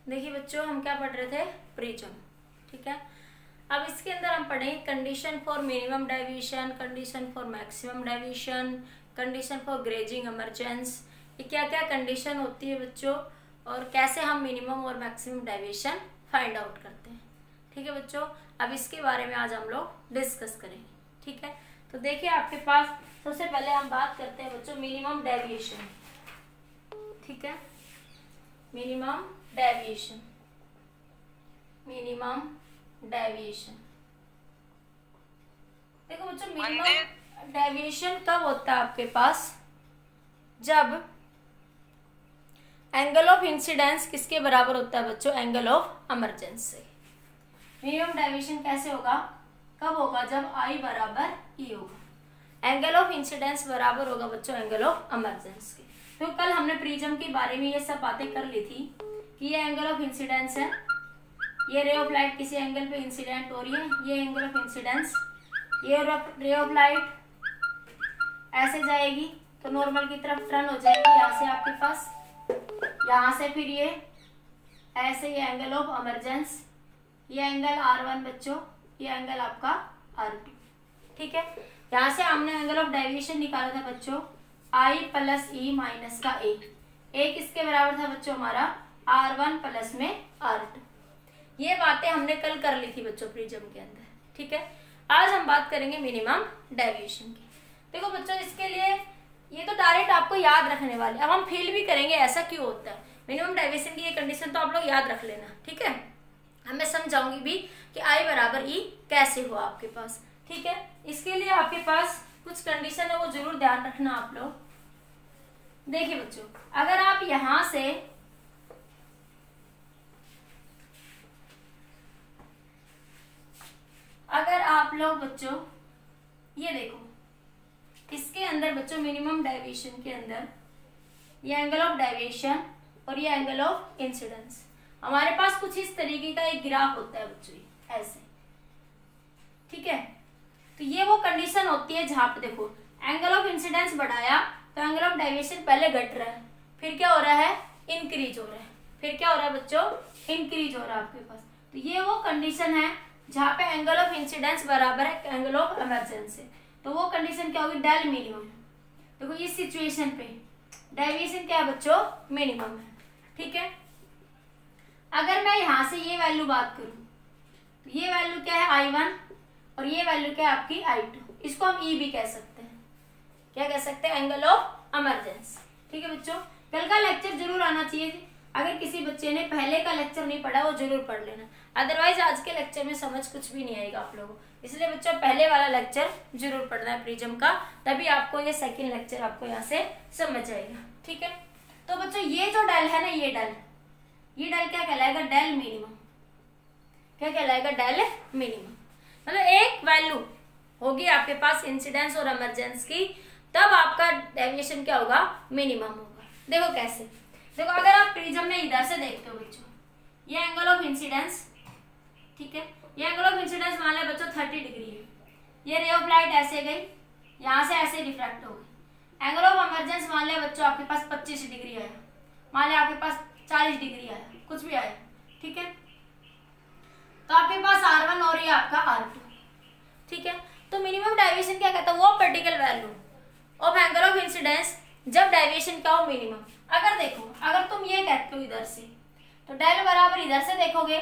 देखिए बच्चों, हम क्या पढ़ रहे थे? प्रिज्म। ठीक है, अब इसके अंदर हम पढ़ेंगे condition for minimum deviation, condition for maximum deviation, condition for grazing emergence. ये क्या क्या कंडीशन होती है बच्चों, और कैसे हम मिनिमम और मैक्सिमम डेविएशन फाइंड आउट करते हैं। ठीक है बच्चों, अब इसके बारे में आज हम लोग डिस्कस करेंगे। ठीक है, तो देखिए आपके पास सबसे पहले हम बात करते हैं बच्चों मिनिमम डेविएशन। ठीक है, मिनिमम डेविएशन, मिनिमम डेविएशन। देखो बच्चों, मिनिमम डेविएशन कब होता है आपके पास? जब एंगल ऑफ इंसिडेंस किसके बराबर होता है बच्चों? एंगल ऑफ इमरजेंस से। मिनिमम डेविएशन कैसे होगा, कब होगा? जब आई बराबर ई होगा। एंगल ऑफ इंसिडेंस बराबर होगा बच्चों एंगल ऑफ इमरजेंस के। तो कल हमने प्रिज्म के बारे में ये सब बातें कर ली थी कि ये एंगल ऑफ इंसिडेंस है, ये रे ऑफ लाइट किसी एंगल पे इंसिडेंट हो रही है, ये एंगल ऑफ इंसिडेंस, ये रे ऑफ लाइट ऐसे जाएगी तो नॉर्मल की तरफ टर्न हो जाएगी यहाँ से आपके पास, यहाँ से फिर ये ऐसे, ये एंगल ऑफ इमरजेंस, ये एंगल R1 बच्चों, ये एंगल आपका R2। ठीक है, यहाँ से हमने एंगल ऑफ डेविएशन निकाला था बच्चों I प्लस ई माइनस का ए किसके बराबर था बच्चों? हमारा R1 प्लस में R2। ये बातें हमने कल कर ली थी बच्चों प्रिज्म के अंदर। ठीक है, आज हम बात करेंगे मिनिमम डेविएशन की। देखो बच्चों, इसके लिए ये तो डायरेक्ट आपको याद रखने वाले, अब हम फील भी करेंगे ऐसा क्यों होता है। मिनिमम डेविएशन की ये कंडीशन तो आप लोग याद रख लेना। ठीक है, मैं समझाऊंगी भी कि I बराबर ई कैसे हुआ आपके पास। ठीक है, इसके लिए आपके पास कुछ कंडीशन है, वो जरूर ध्यान रखना आप लोग। देखिए बच्चों, अगर आप यहां से अगर आप लोग बच्चों ये देखो, इसके अंदर बच्चों मिनिमम डेविएशन के अंदर ये एंगल ऑफ डेविएशन और ये एंगल ऑफ इंसिडेंस, हमारे पास कुछ इस तरीके का एक ग्राफ होता है बच्चों, ऐसे। ठीक है, तो ये वो कंडीशन होती है जहां पे देखो एंगल ऑफ इंसिडेंस बढ़ाया तो एंगल ऑफ डेविएशन पहले घट रहा है, फिर क्या हो रहा है? इंक्रीज हो रहा है, फिर क्या हो रहा है बच्चों? इंक्रीज हो रहा है आपके पास। तो ये वो कंडीशन है जहां पे एंगल ऑफ इंसिडेंस बराबर है एंगल ऑफ इमरजेंस से। तो वो कंडीशन क्या होगी? Del minimum. देखो इस सिचुएशन पे डेविएशन क्या है बच्चों? मिनिमम है। ठीक है, अगर मैं यहां से ये वैल्यू बात करूं तो ये वैल्यू क्या है? I1, और ये वैल्यू क्या है आपकी? I2। इसको हम E भी कह सकते हैं। क्या कह सकते हैं? Angle of emergence. ठीक है बच्चों, कल का लेक्चर जरूर आना चाहिए। अगर किसी बच्चे ने पहले का लेक्चर नहीं पढ़ा वो जरूर पढ़ लेना, अदरवाइज आज के लेक्चर में समझ कुछ भी नहीं आएगा आप लोगों को। इसलिए बच्चों पहले वाला लेक्चर जरूर पढ़ना है प्रिज्म का, तभी आपको ये सेकेंड लेक्चर आपको यहाँ से समझ आएगा। ठीक है, तो बच्चों ये जो डेल है ना, ये डेल क्या कहलाएगा? Del minimum. क्या कहलाएगा? Del minimum. मतलब एक वैल्यू होगी आपके पास इंसिडेंस और इमरजेंस की, तब आपका डेविएशन क्या होगा? मिनिमम होगा। देखो कैसे, देखो अगर आप प्रिज्म में इधर से देखते हो बच्चों, ये एंगल ऑफ इंसिडेंस, ठीक है, ये एंगल ऑफ इंसिडेंस मान लिया बच्चों 30 डिग्री है, ये रे ऑफ लाइट ऐसे गई, यहाँ से ऐसे रिफ्रैक्ट हो गई। एंगल ऑफ इमरजेंस मान लिया बच्चों आपके पास 25 डिग्री आया, मान लिया आपके पास 40 डिग्री आया, कुछ भी आया। ठीक है, तो आपके पास R1 और ये आपका R2। ठीक है, तो मिनिमम डेविएशन क्या कहता है? वो particular value of angle of incidence जब डेविएशन का हो मिनिमम। अगर देखो, अगर तुम ये कहते हो इधर से, तो डेल बराबर इधर से देखोगे,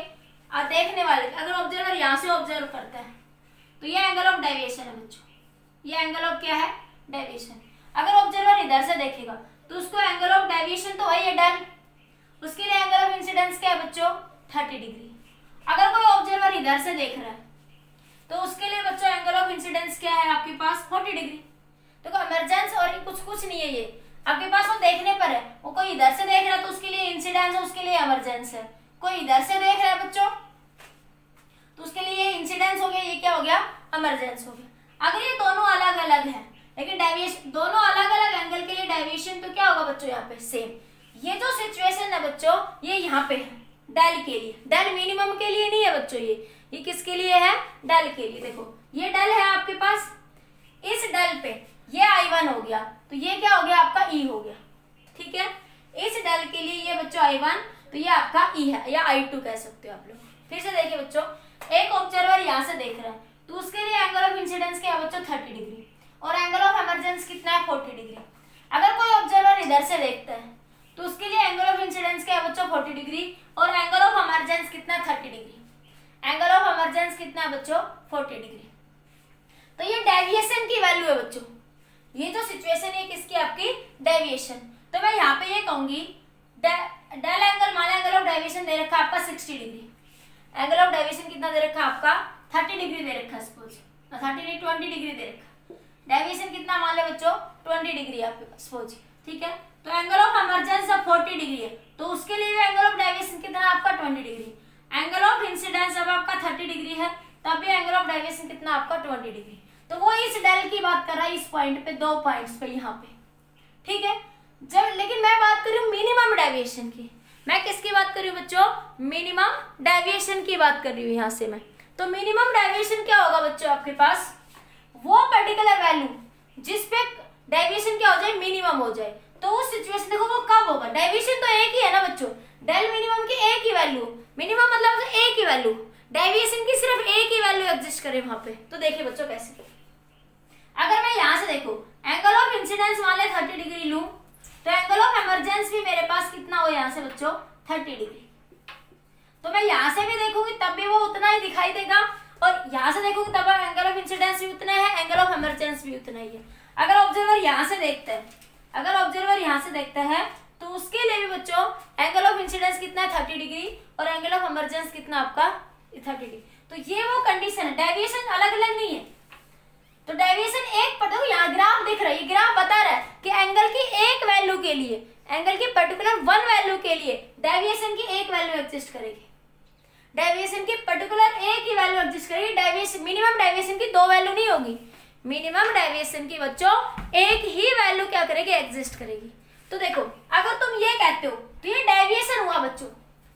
और देखने वाले अगर ऑब्जर्वर यहाँ से ऑब्जर्व करता है तो ये एंगल ऑफ डेविएशन है बच्चों, ये एंगल ऑफ क्या है? डेविएशन। अगर ऑब्जर्वर इधर से देखेगा तो उसको एंगल ऑफ डेविएशन तो वही है डेल, उसके लिए एंगल ऑफ इंसिडेंस क्या है बच्चों? 30 डिग्री। अगर कोई ऑब्जर्वर इधर से देख रहा है तो उसके लिए बच्चों एंगल ऑफ इंसिडेंस क्या है आपके पास? 40 डिग्री। तो इमरजेंस और कुछ नहीं है, ये आपके पास वो देखने पर है। वो कोई इधर से देख रहा है तो उसके लिए इंसिडेंस है, उसके लिए इमरजेंस है। कोई इधर से देख रहा है बच्चों तो उसके लिए इंसिडेंस हो गया, ये क्या हो गया? इमरजेंस हो गया। अगर ये दोनों अलग अलग है लेकिन डेविएशन दोनों अलग अलग एंगल के लिए डेविएशन तो क्या होगा बच्चों? यहाँ पे सेम। ये जो सिचुएशन है बच्चों ये यहाँ पे है डेल के लिए, डेल मिनिमम के लिए नहीं है बच्चों, ये किसके लिए है? डेल के लिए। देखो ये डेल है आपके पास, इस डेल पे ये I1 हो गया तो ये क्या हो गया? आपका E हो गया। ठीक है, इस डेल के लिए ये बच्चों I1 तो ये आपका ई है या I2 कह सकते हो आप लोग। फिर से देखिए बच्चों, एक ऑब्जर्वर यहाँ से देख रहा है तो उसके लिए एंगल ऑफ इंसिडेंस क्या है बच्चों 30 डिग्री और एंगल ऑफ इमरजेंस कितना है 40 डिग्री। अगर कोई ऑब्जर्वर इधर से देखता है तो उसके लिए एंगल ऑफ इंसिडेंस क्या है बच्चों 40 डिग्री और एंगल ऑफ इमरजेंस कितना है 30 डिग्री। एंगल ऑफ इमरजेंस कितना है बच्चों 40 डिग्री। तो ये डेविएशन की वैल्यू है बच्चों, ये जो सिचुएशन है किसकी आपकी डेविएशन। तो मैं यहाँ पे ये कहूंगी डेल एंगल, मान एंगल ऑफ डेविएशन दे रखा है आपका 60 डिग्री, एंगल ऑफ डेविएशन कितना दे रखा है आपका 30 डिग्री दे रखा है, सपोज 30 नहीं 20 डिग्री दे रखा है। डेविएशन कितना मान ले बच्चों 20 डिग्री आपके पास सपोज, ठीक है। तो एंगल ऑफ इमरजेंस अब 40 डिग्री है तो उसके लिए भी एंगल ऑफ डेविएशन कितना है आपका 20 डिग्री। एंगल ऑफ इंसिडेंस अब आपका 30 डिग्री है तब भी एंगल ऑफ डेविएशन कितना आपका 20 डिग्री। तो वो इस डेल की बात कर रहा है इस पॉइंट पे, दो पॉइंट्स पे यहाँ पे, ठीक है। जब लेकिन मैं बात कर रही हूँ मिनिमम डेविएशन की, मैं किसकी बात कर रही हूँ बच्चों मिनिमम डेविएशन की बात कर रही हूँ यहाँ से मैं। तो मिनिमम डेविएशन क्या होगा बच्चों आपके पास, वो पर्टिकुलर वैल्यू जिसपे डेविएशन क्या हो जाए मिनिमम हो जाए। तो उस सिचुएशन देखो वो कब होगा, डेविएशन तो एक ही है ना बच्चों, डेल मिनिमम की एक ही वैल्यू, मिनिमम मतलब तो एक ही वैल्यू, डेविएशन की सिर्फ एक ही वैल्यू एग्जिस्ट करे वहां पे। तो देखिए बच्चों कैसे, अगर मैं यहाँ से देखो एंगल ऑफ इंसिडेंस मान ले 30 डिग्री लूं तो एंगल ऑफ इमरजेंस भी मेरे पास कितना हो यहाँ से बच्चों 30 डिग्री। तो मैं यहाँ से भी देखूंगी तब भी वो उतना ही दिखाई देगा और यहाँ से देखूंगी तब एंगल ऑफ इंसिडेंस भी उतना है, एंगल ऑफ इमरजेंस भी उतना ही है। अगर ऑब्जर्वर यहाँ से देखता है, अगर ऑब्जर्वर यहाँ से देखता है तो उसके लिए भी बच्चों एंगल ऑफ इंसिडेंस कितना है 30 डिग्री और एंगल ऑफ इमरजेंस कितना आपका 30 डिग्री। तो ये वो कंडीशन है, डेविएशन अलग अलग नहीं है। तो डेविएशन एक पर देखो यहाँ ग्राफ दिख रहा है, ये ग्राफ बता रहा है कि एंगल की एक वैल्यू के लिए, एंगल की पर्टिकुलर वन वैल्यू के लिए डेविएशन की एक वैल्यू एग्जिस्ट करेगी, डेविएशन की पर्टिकुलर एक ही वैल्यू एग्जिस्ट करेगी। डेविएशन मिनिमम डेविएशन की दो वैल्यू नहीं होगी, मिनिमम डेविएशन की बच्चों एक ही वैल्यू क्या करेगी एग्जिस्ट करेगी। तो देखो अगर तुम ये कहते हो तो ये डेविएशन हुआ बच्चों,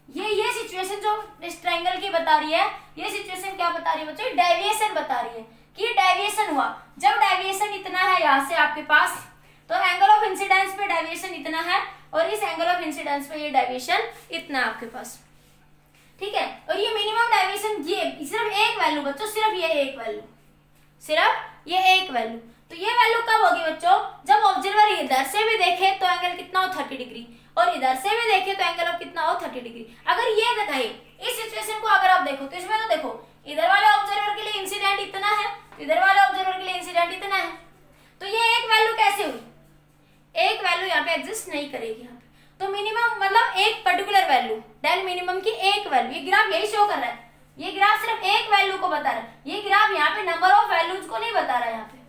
ये सिचुएशन जो इस ट्रायंगल की बता रही है, ये सिचुएशन क्या बता रही है बच्चों डेविएशन बता रही है कि डेविएशन हुआ। जब डेविएशन इतना है यहाँ से आपके पास तो एंगल ऑफ इंसिडेंस पे डेविएशन इतना है और इस एंगल ऑफ इंसिडेंस पे ये डेविएशन इतना आपके पास, ठीक है। और ये मिनिमम डेविएशन ये सिर्फ एक वैल्यू बच्चों, सिर्फ ये एक वैल्यू, सिर्फ ये एक वैल्यू। तो ये वैल्यू कब होगी बच्चों, जब ऑब्जर्वर इधर से भी देखे तो एंगल कितना हो 30 डिग्री और इधर से भी देखे तो एंगल ऑफ कितना हो 30 डिग्री। अगर ये दिखाई इस सिचुएशन को अगर आप देखो तो इसमें तो देखो इधर वाले ऑब्जर्वर के लिए इंसिडेंट इतना है, इधर वाले ऑब्जर्वर के लिए इंसिडेंट इतना है। तो ये एक वैल्यू कैसे हुई, एक वैल्यू यहाँ पे एग्जिस्ट नहीं करेगी यहाँ पे। तो मिनिमम मतलब एक पर्टिकुलर वैल्यू, डेल मिनिमम की एक वैल्यू, ये ग्राफ यही शो कर रहा है, ये ग्राफ सिर्फ एक वैल्यू को बता रहा है, ये ग्राफ यहाँ पे नंबर ऑफ वैल्यूज को नहीं बता रहा है, यहाँ पे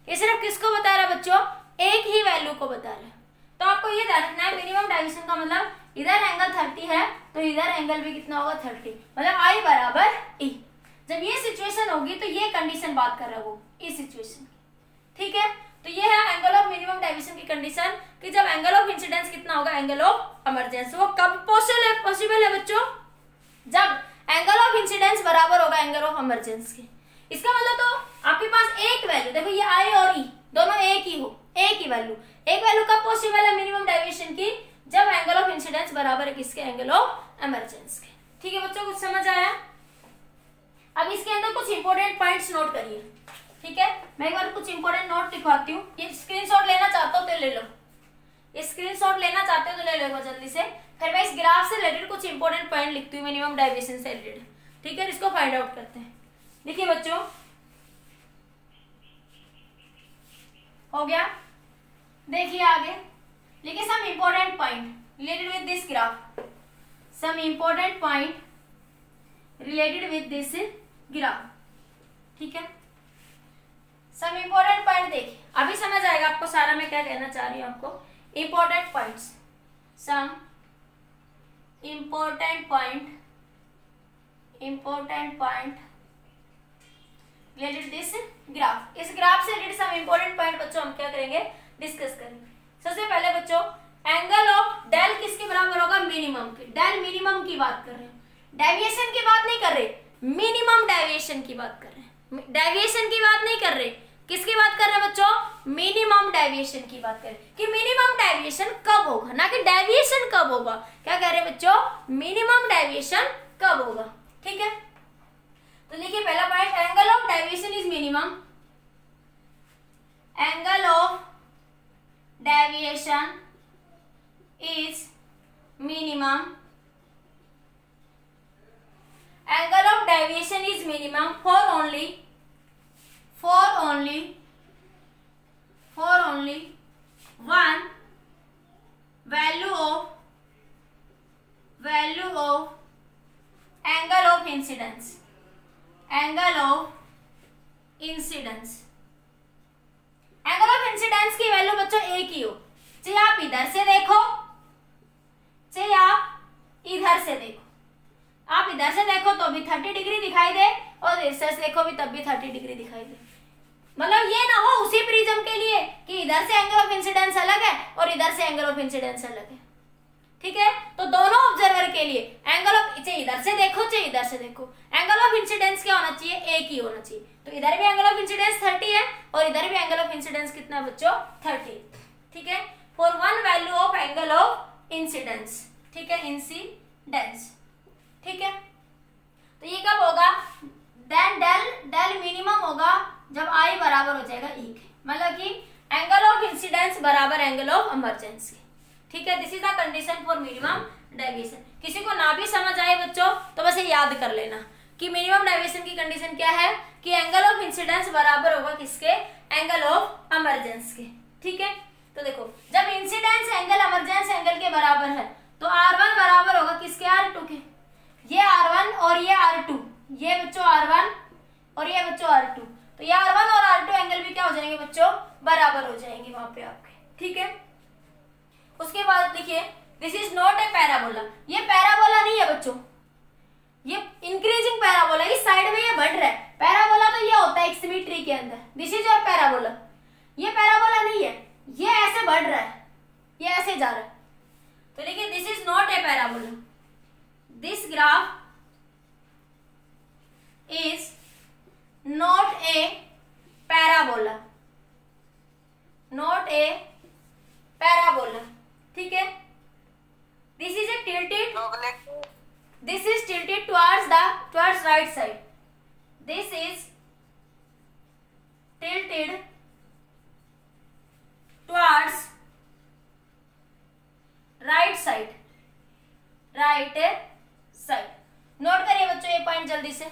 ये सिर्फ किसको बता रहा है बच्चों एक ही वैल्यू को बता रहा है। तो आपको ये ध्यान रखना है मिनिमम डेविएशन का मतलब इधर एंगल 30 है तो इधर एंगल भी कितना होगा 30, मतलब I बराबर E। जब ये सिचुएशन होगी तो ये कंडीशन बात कर रहा है वो इस सिचुएशन, ठीक है। तो ये है एंगल ऑफ मिनिमम डेविएशन की कंडीशन कि जब एंगल ऑफ इंसिडेंस कितना होगा एंगल ऑफ इमरजेंस। वो कब पॉसिबल है बच्चों, जब एंगल ऑफ इंसिडेंस बराबर होगा एंगल ऑफ इमरजेंस के। इसका मतलब तो आपके पास एक वैल्यू देखो ये I और E दोनों एक ही हो, एक ही वैल्यू, एक वैल्यू कब पॉसिबल है मिनिमम डेविएशन की, जब एंगल ऑफ इंसिडेंस बराबर है किसके एंगल ऑफ इमरजेंस के। ठीक है बच्चों, कुछ समझ आया। अब इसके अंदर कुछ इंपॉर्टेंट पॉइंट्स नोट करिए, ठीक है। मैं एक बार कुछ इंपॉर्टेंट नोट दिखाती हूँ, ये स्क्रीनशॉट लेना चाहते हो तो ले लो, ये स्क्रीनशॉट लेना चाहते हो तो ले लो जल्दी से। फिर मैं इस ग्राफ से रिलेटेड कुछ इंपॉर्टेंट पॉइंट लिखती हूँ मिनिमम डेविएशन से रिलेटेड, ठीक है। इसको फाइंड आउट करते हैं। देखिए बच्चों हो गया, देखिए आगे लिखिए some important point related with this graph, some important point related with this graph, ठीक है। सम इंपॉर्टेंट पॉइंट देखिए, अभी समझ आएगा आपको सारा मैं क्या कहना चाह रही हूँ आपको। Important points, some important point related this graph. इस ग्राफ से रिलेटेड सम इंपॉर्टेंट पॉइंट बच्चों हम क्या करेंगे, डिस्कस करेंगे। सबसे पहले बच्चों एंगल ऑफ डेल किसके बराबर होगा, मिनिमम के। डेल मिनिमम की बात कर रहे हैं, डेविएशन की बात नहीं कर रहे, मिनिमम डेविएशन की बात कर रहे हैं, डेविएशन की बात नहीं कर रहे, किसकी बात कर रहे हैं बच्चों? मिनिमम डेविएशन की बात करें कि मिनिमम डेविएशन कब होगा, ना कि डेविएशन कब होगा। क्या कह रहे हैं बच्चों? मिनिमम डेविएशन कब होगा। ठीक है, तो देखिए पहला point, angle of deviation is minimum. Angle of deviation is minimum. Angle of deviation is minimum for only one value of angle of incidence. Angle of incidence की वैल्यू बच्चों एक ही हो, चाहे आप इधर से देखो चाहे आप इधर से देखो। आप इधर से देखो तो भी 30 डिग्री दिखाई दे और इधर से देखो भी तब भी 30 डिग्री दिखाई दे। मतलब ये ना हो उसी प्रिज्म के लिए कि इधर से एंगल ऑफ इंसिडेंस अलग है और इधर से एंगल ऑफ इंसिडेंस अलग है। ठीक है, तो दोनों ऑब्जर्वर के लिए एंगल ऑफ, चाहे इधर से देखो चाहे इधर से देखो, एंगल ऑफ इंसिडेंस क्या होना चाहिए? एक ही होना चाहिए। तो इधर भी एंगल ऑफ इंसिडेंस 30 है और इधर भी एंगल ऑफ इंसिडेंस कितना है बच्चों? 30। ठीक है, for one value of angle of incidence. ठीक है, इंसिडेंस। ठीक है, तो ये कब होगा? देन डेल मिनिमम होगा जब आई बराबर हो जाएगा ई के, मतलब कि एंगल ऑफ इंसिडेंस बराबर एंगल ऑफ इमरजेंस के। ठीक है, this is the condition for minimum deviation. किसी को ना भी समझ आए बच्चों तो बस ये याद कर लेना कि मिनिमम डेविएशन की कंडीशन क्या है कि एंगल ऑफ इंसिडेंस बराबर होगा किसके? एंगल ऑफ इमरजेंस के। ठीक है, तो देखो जब इंसिडेंस एंगल इमरजेंस एंगल के बराबर है तो R1 बराबर होगा किसके? R2 के। ये R1 और ये R2, ये बच्चों R1 और ये बच्चों R2, तो ये R1 और R2 एंगल भी क्या हो जाएंगे बच्चों? बराबर हो जाएंगे वहां पे आपके। ठीक है, उसके बाद देखिए this is not a parabola. ये पैराबोला नहीं है बच्चों, ये इंक्रीजिंग पैराबोला, इस साइड में ये बढ़ रहा है। पैराबोला तो ये होता है एक सिमेट्री के अंदर, दिस इज योर पैराबोला। ये पैराबोला नहीं है, ये ऐसे बढ़ रहा है, ये ऐसे जा रहा है। तो देखिए this is not a parabola. This graph is not a parabola, not a parabola. ठीक है, this is a tilted towards right side. This is tilted towards right side. Note करिए बच्चों, ये पॉइंट जल्दी से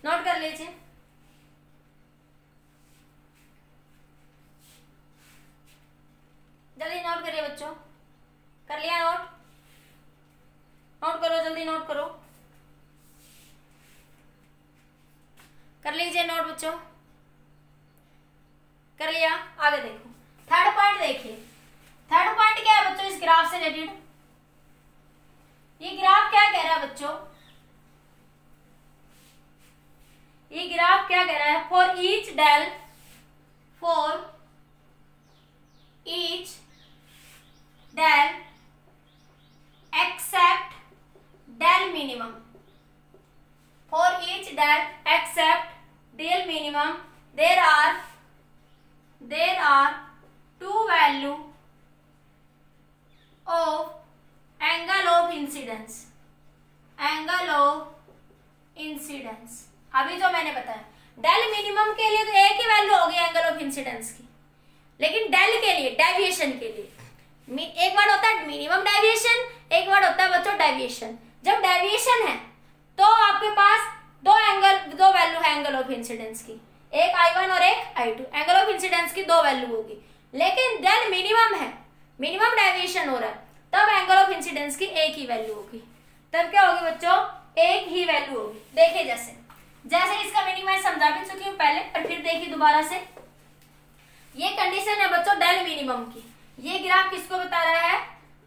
नोट कर लीजिए। जल्दी नोट करिए बच्चों, कर लिया नोट? नोट करो, जल्दी नोट करो, कर लीजिए नोट बच्चों, कर लिया? आगे देखो, थर्ड पॉइंट देखिए। थर्ड पॉइंट क्या है बच्चों इस ग्राफ से रिलेटेड? ये ग्राफ क्या कह रहा है बच्चों? ये ग्राफ क्या कह रहा है? For each del except del minimum, for each del except del minimum there are two value of angle of incidence. Angle of incidence अभी जो मैंने बताया, डेल मिनिमम के लिए तो एक ही वैल्यू होगी एंगल ऑफ इंसिडेंस की, लेकिन डेल के लिए, डेविएशन के लिए एक वर्ड होता है मिनिमम डेविएशन, एक वर्ड होता है बच्चों डेविएशन। जब डेविएशन है तो आपके पास दो वैल्यू है एंगल ऑफ इंसिडेंस की, एक I1 और एक I2। एंगल ऑफ इंसिडेंस की दो वैल्यू होगी, लेकिन डेल मिनिमम है, मिनिमम डेविएशन हो रहा है, तब एंगल ऑफ इंसिडेंस की एक ही वैल्यू होगी। तब क्या होगी बच्चों? एक ही वैल्यू होगी। देखिए जैसे इसका मीनिंग मैं समझा भी चुकी हूँ पहले, पर फिर देखिए दोबारा से। ये कंडीशन है बच्चों डेल मिनिमम की। ये ग्राफ किसको बता रहा है?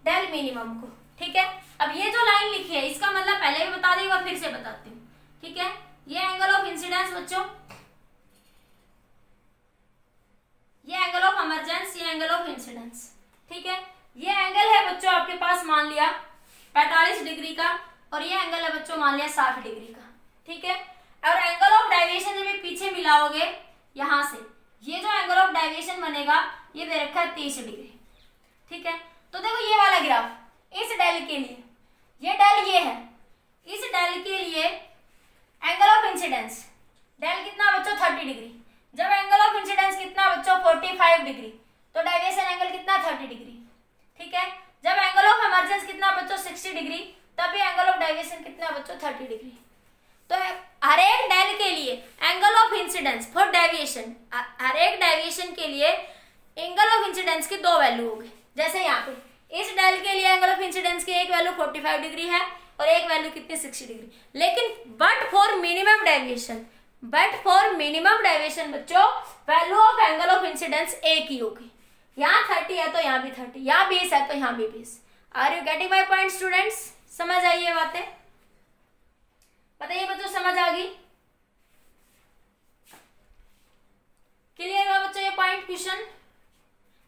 डेल मिनिमम को। ठीक है, अब ये जो लाइन लिखी है इसका मतलब पहले भी बता दी और फिर से बताती हूँ। ठीक है, ये एंगल ऑफ इंसिडेंस बच्चों, ये एंगल ऑफ इमरजेंस, ये एंगल ऑफ इंसिडेंस। ठीक है, ये एंगल है बच्चों आपके पास मान लिया 45 डिग्री का, और ये एंगल है बच्चों मान लिया 60 डिग्री का। ठीक है, और एंगल ऑफ डेविएशन जब पीछे मिलाओगे यहां से ये जो एंगल ऑफ डेविएशन बनेगा ये दे रखा है 30 डिग्री, ठीक है। तो देखो ये वाला ग्राफ इस डेल के लिए, ये डेल ये है, इस डेल के लिए एंगल ऑफ इंसिडेंस डेल कितना बच्चों 30 डिग्री। जब एंगल ऑफ इंसिडेंस कितना बच्चों 45 डिग्री, तो डेविएशन एंगल कितना 30 डिग्री, ठीक है। जब एंगल ऑफ इमर्जेंस कितना बच्चों 60 डिग्री, तब भी एंगल ऑफ डेविएशन कितना बच्चों 30 डिग्री। तो हर एक डेल के लिए angle of incidence for deviation, हर एक डेविएशन के लिए एंगल ऑफ इंसिडेंस की दो वैल्यू होगी। जैसे यहाँ पे इस डेल के लिए एंगल ऑफ इंसिडेंस की एक वैल्यू 45 डिग्री है और एक वैल्यू कितनी 60 डिग्री। लेकिन but for minimum deviation, but for minimum deviation बच्चों value of angle of incidence एक ही होगी। यहाँ 30 है तो यहाँ भी 30, यहाँ 20 है तो यहाँ भी 20। Are you getting my point students? समझ आई ये बातें? बताइए बच्चों समझ आ गई? क्लियर हुआ बच्चों ये पॉइंट क्वेश्चन?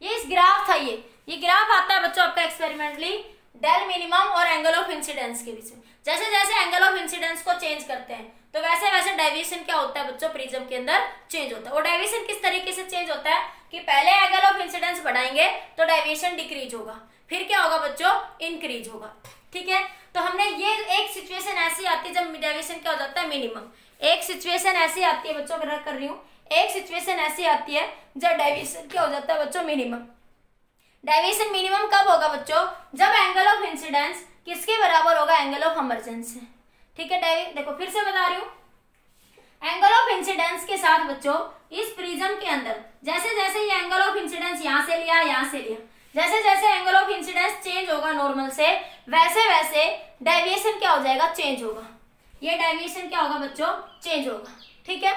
ये इस ग्राफ था, ये ग्राफ आता है बच्चों आपका एक्सपेरिमेंटली डेल मिनिमम और एंगल ऑफ इंसिडेंस के बीच में। जैसे जैसे एंगल ऑफ इंसिडेंस को चेंज करते हैं तो वैसे वैसे डेविएशन क्या होता है बच्चों प्रिज्म के अंदर चेंज होता है। और डेविएशन किस तरीके से चेंज होता है कि पहले एंगल ऑफ इंसिडेंस बढ़ाएंगे तो डेविएशन डिक्रीज होगा, फिर क्या होगा बच्चों इंक्रीज होगा, ठीक है। तो हमने ये एक सिचुएशन ऐसी आती है जब डेविएशन क्या हो जाता है मिनिमम, एक सिचुएशन ऐसी आती है बच्चों कर रही हूँ, एक सिचुएशन ऐसी आती है जब डेविएशन क्या हो जाता है बच्चों मिनिमम। डेविएशन मिनिमम कब होगा बच्चों? जब एंगल ऑफ इंसिडेंस किसके बराबर होगा? एंगल ऑफ इमर्जेंस से, ठीक है। देखो फिर से बता रही हूँ, एंगल ऑफ इंसिडेंस के साथ बच्चों इस प्रिज्म के अंदर जैसे जैसे ये एंगल ऑफ इंसिडेंस यहाँ से लिया यहाँ से लिया, जैसे जैसे एंगल ऑफ इंसिडेंस चेंज होगा नॉर्मल से, वैसे वैसे डेविएशन क्या हो जाएगा चेंज होगा। ये डेविएशन क्या होगा बच्चों चेंज होगा, ठीक है।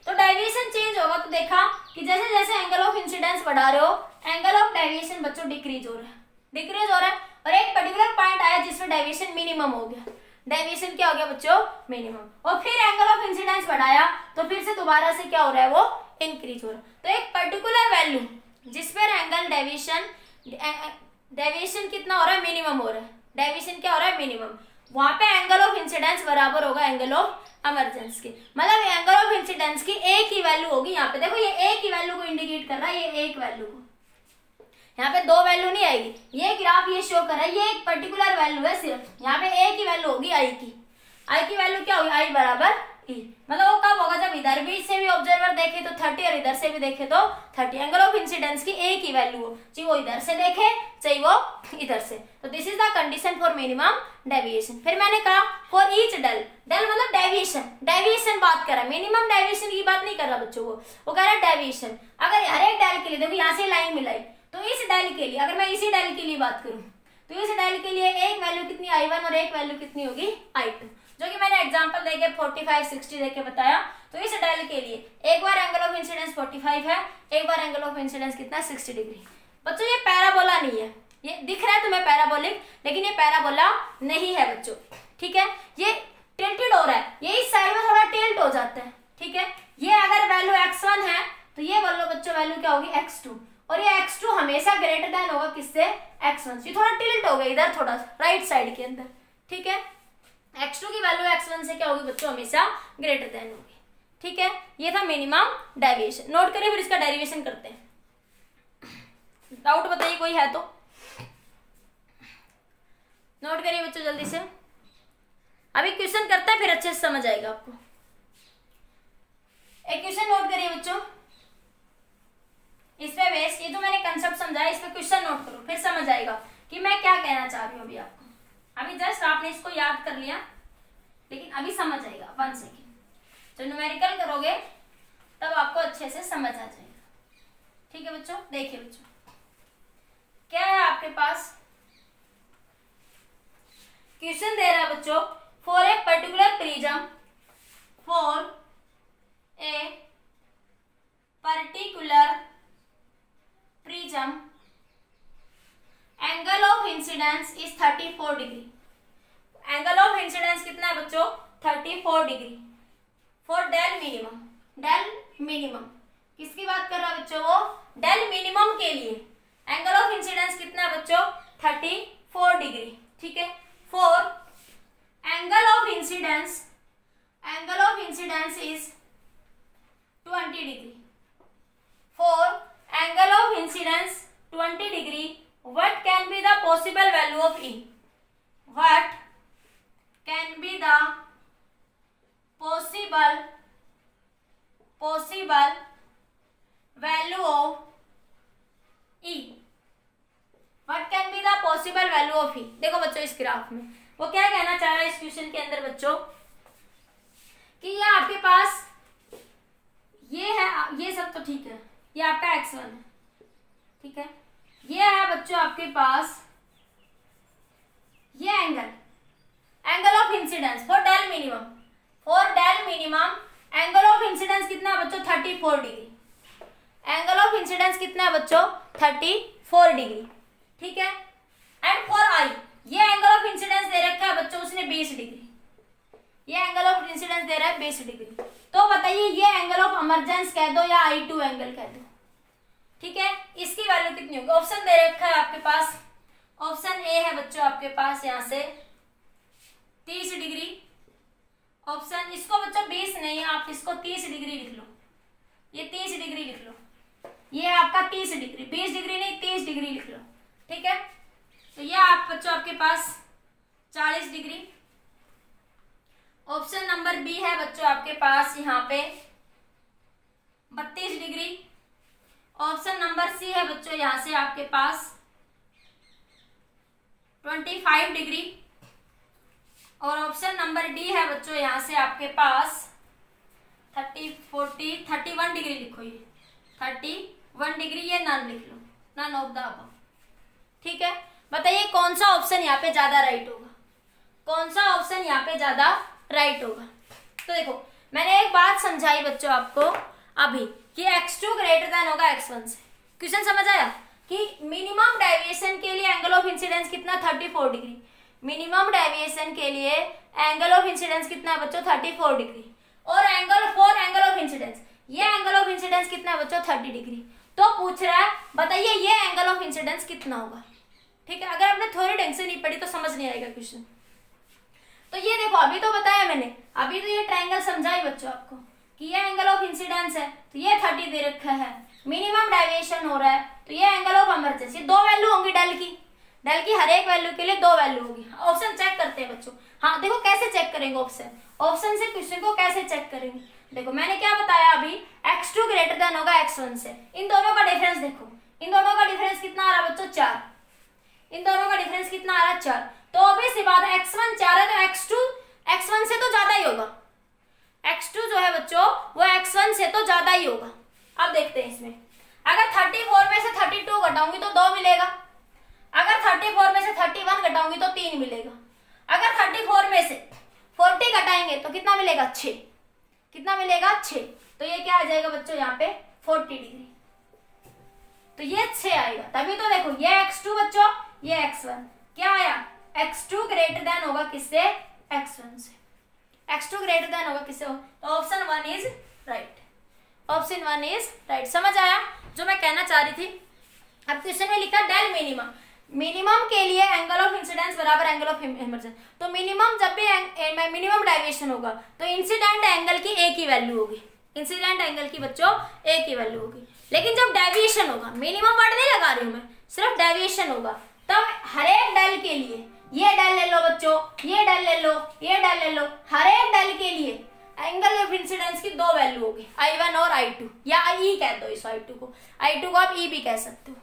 तो डेविएशन चेंज होगा तो देखा कि जैसे जैसे एंगल ऑफ इंसिडेंस बढ़ा रहे हो एंगल ऑफ डेविएशन बच्चों डिक्रीज हो रहा है, डिक्रीज हो रहा है। और एक पर्टिकुलर पॉइंट आया जिसमें डेविएशन मिनिमम हो गया, डेविएशन क्या हो गया बच्चों मिनिमम। और फिर एंगल ऑफ इंसिडेंस बढ़ाया तो फिर से दोबारा से क्या हो रहा है वो इंक्रीज हो रहा है। तो एक पर्टिकुलर वैल्यू जिस पर एंगल डेविएशन कितना हो रहा है मिनिमम हो रहा है, डेविएशन क्या हो रहा है मिनिमम, वहां पे एंगल ऑफ इंसिडेंस बराबर होगा एंगल ऑफ इमर्जेंस के। मतलब एंगल ऑफ इंसिडेंस की एक ही वैल्यू होगी। यहाँ पे देखो ये एक ही वैल्यू को इंडिकेट कर रहा है, ये एक वैल्यू को, यहाँ पे दो वैल्यू नहीं आएगी। ये ग्राफ ये शो कर रहा है ये एक पर्टिकुलर वैल्यू है, सिर्फ यहाँ पे एक ही वैल्यू होगी आई की। आई की वैल्यू क्या होगी? आई बराबर ई। मतलब वो कब होगा? जब इधर भी से भी ऑब्जर्वर देखे तो 30 और इधर से भी देखे तो 30। एंगल ऑफ इंसिडेंस की एक ही वैल्यू हो, चाहे वो इधर से देखे चाहे वो इधर से। तो this is the condition for minimum deviation. फिर मैंने कहा फॉर ईच डेल, डेल मतलब डेविएशन, डेविएशन बात कर रहा है, मिनिमम डेविएशन की बात नहीं कर रहा बच्चों वो कह रहा है डेविएशन। अगर हर एक डेल के लिए देखो यहाँ से लाइन मिलाई तो इस डेल के लिए अगर मैं इसी डेल के लिए बात करूं तो इस डेल के लिए एक वैल्यू कितनी I1 और एक वैल्यू कितनी होगी I2, जो कि मैंने एग्जांपल देके 45 60 देके बताया। तो इस डेल के लिए एक बार एंगल ऑफ इंसिडेंस 45 है, एक बार एंगल ऑफ इंसिडेंस कितना 60 डिग्री। बच्चों ये पैराबोला नहीं है, ये दिख रहा है तुम्हें पैराबोलिक, लेकिन ये पैराबोला नहीं है बच्चों, ठीक है। ये टिल्टेड हो रहा है, ये इस साइड में थोड़ा टिल्ट हो जाता है, ठीक है। ये अगर वैल्यू x1 है तो ये बोलो बच्चों वैल्यू क्या होगी x2, और ये x2 हमेशा ग्रेटर देन होगा किससे? x1 से। थोड़ा टिल्ट हो गया इधर थोड़ा राइट साइड के अंदर, ठीक है। x2 की वैल्यू x1 से क्या होगी बच्चों? हमेशा ग्रेटर देन होगी, ठीक है। ये था मिनिमम डेविएशन। नोट करिए फिर इसका डेरिवेशन करते हैं। डाउट बताइए कोई है तो नोट करिए बच्चों जल्दी से। अभी क्वेश्चन करते हैं फिर अच्छे से समझ आएगा आपको। एक क्वेश्चन नोट करिए बच्चों, इस पे बेस ये तो मैंने कंसेप्ट समझाया, इस पे क्वेश्चन नोट करो फिर समझ आएगा कि मैं क्या कहना चाह रही हूँ अभी आपको। अभी जस्ट आपने इसको याद कर लिया लेकिन अभी समझ आएगा 1 सेकेंड। जब न्यूमेरिकल करोगे तब आपको अच्छे से समझ आ जाएगा, ठीक है बच्चों। देखिए बच्चों क्या है आपके पास क्वेश्चन दे रहा है बच्चों, for a particular prism, for a particular prism angle of incidence is 34 degree. Angle of incidence कितना है बच्चों? 34 degree for del minimum. Del minimum किसकी बात कर रहा है बच्चों? वो डेल मिनिमम के लिए एंगल ऑफ इंसिडेंस कितना है बच्चों? 34 डिग्री, ठीक है। For angle of incidence is 20 degree. Graph में। वो क्या कहना चाह रहा है इस क्वेश्चन के अंदर बच्चों कि ये आपके पास ये है, ये सब तो ठीक है, ये आपका x1 है, ठीक है। ये है बच्चों आपके पास ये angle of incidence for del minimum. For del minimum angle of incidence कितना है बच्चों 34 डिग्री। एंगल ऑफ इंसिडेंस कितना है बच्चों 34 डिग्री, ठीक है। एंड फॉर आई ये एंगल ऑफ इंसिडेंस दे रखा है बच्चों उसने 20 डिग्री। ये एंगल ऑफ इंसिडेंस दे रहा है 20 डिग्री। तो बताइए ये एंगल ऑफ इमरजेंस कह दो या I2 एंगल कह दो, ठीक है। इसकी वैल्यू कितनी होगी? ऑप्शन दे रखा है आपके पास, ऑप्शन ए है बच्चों आपके पास यहां से 30 डिग्री। ऑप्शन इसको बच्चों 20 नहीं, आप इसको 30 डिग्री लिख लो, ये 30 डिग्री लिख लो, ये आपका 30 डिग्री, 20 डिग्री नहीं 30 डिग्री लिख लो, ठीक है। तो ये आप बच्चों आपके पास 40 डिग्री। ऑप्शन नंबर बी है बच्चों आपके पास यहाँ पे 32 डिग्री। ऑप्शन नंबर सी है बच्चों यहां से आपके पास 25 डिग्री। और ऑप्शन नंबर डी है बच्चों यहां से आपके पास 31 डिग्री लिखो, ये 31 डिग्री, ये नन लिख लो, नन ऑफ द अबव, ठीक है। बताइए कौन सा ऑप्शन यहाँ पे ज्यादा राइट होगा? कौन सा ऑप्शन यहाँ पे ज्यादा राइट होगा? तो देखो मैंने एक बात समझाई बच्चों आपको अभी कि x2 ग्रेटर देन होगा x1 से। क्वेश्चन समझ आया कि मिनिमम डेविएशन के लिए एंगल ऑफ इंसिडेंस कितना 34 डिग्री। मिनिमम डेविएशन के लिए एंगल ऑफ इंसिडेंस कितना बच्चों 34 डिग्री। और एंगल ऑफ इंसिडेंस, ये एंगल ऑफ इंसिडेंस कितना बच्चों 30 डिग्री। तो पूछ रहा है बताइए ये एंगल ऑफ इंसिडेंस कितना होगा, ठीक है। अगर आपने थोड़ी ढंग से नहीं पढ़ी तो समझ नहीं आएगा क्वेश्चन। तो ये देखो अभी तो बताया मैंने, अभी तो ये ट्रायंगल समझाई बच्चों आपको कि ये एंगल ऑफ इंसिडेंस है, तो ये 30 दे रखा है, मिनिमम डेविएशन हो रहा है, तो ये एंगल ऑफ इमरजेंसी। दो वैल्यू होंगी डेल की हर एक वैल्यू के लिए दो वैल्यू होगी। ऑप्शन चेक करते हैं बच्चों। हाँ देखो कैसे चेक करेंगे ऑप्शन से क्वेश्चन को कैसे चेक करेंगे। देखो मैंने क्या बताया अभी, x2 ग्रेटर देन होगा x1 से। इन दोनों का डिफरेंस देखो, इन दोनों का डिफरेंस कितना आ रहा है बच्चों 4। इन दोनों का डिफरेंस कितना आ रहा है 4। तो ऑब्वियस सी बात है x1 4 है तो x2 x1 से तो ज्यादा ही होगा। x2 जो है बच्चों वो x1 से तो ज्यादा ही होगा। अब देखते हैं इसमें, अगर 34 में से 32 घटाऊंगी तो 2 मिलेगा। अगर 34 में से 31 घटाऊंगी तो 3 मिलेगा। अगर 34 में से 40 घटाएंगे तो कितना मिलेगा 6। कितना मिलेगा 6। तो ये क्या आ जाएगा बच्चों यहाँ पे 40 डिग्री। तो ये 6 आएगा। तभी तो देखो ये x2 बच्चों ये x1 क्या आया, x2 ग्रेटर देन होगा किससे x1 से। x2 ग्रेटर देन होगा किससे, तो option 1 is right. Option 1 is right. समझ आया जो मैं कहना चाह रही थी। अब क्वेश्चन में लिखा डेल मिनिमम, मिनिमम के लिए एंगल ऑफ इंसिडेंस बराबर एंगल ऑफ इमरजेंस। तो मिनिमम जब भी मिनिमम डेविएशन होगा तो इंसिडेंट एंगल की एक ही वैल्यू होगी। इंसिडेंट एंगल की बच्चों एक ही वैल्यू होगी। लेकिन जब डेविएशन होगा, मिनिमम वर्ड नहीं लगा रही हूं मैं, सिर्फ डेविएशन होगा, तब हर एक डेल के लिए, ये डेल ले लो बच्चों, ये डेल ले लो, ये डेल ले लो, हर एक डेल के लिए एंगल ऑफ इंसिडेंस की दो वैल्यू होगी, I1 और I2, या ई कह दो इस I2 को आप ई भी कह सकते हो।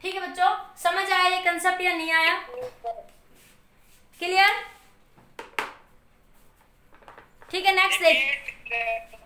ठीक है बच्चों, समझ आया ये कंसेप्ट या नहीं आया? क्लियर? ठीक है, नेक्स्ट देख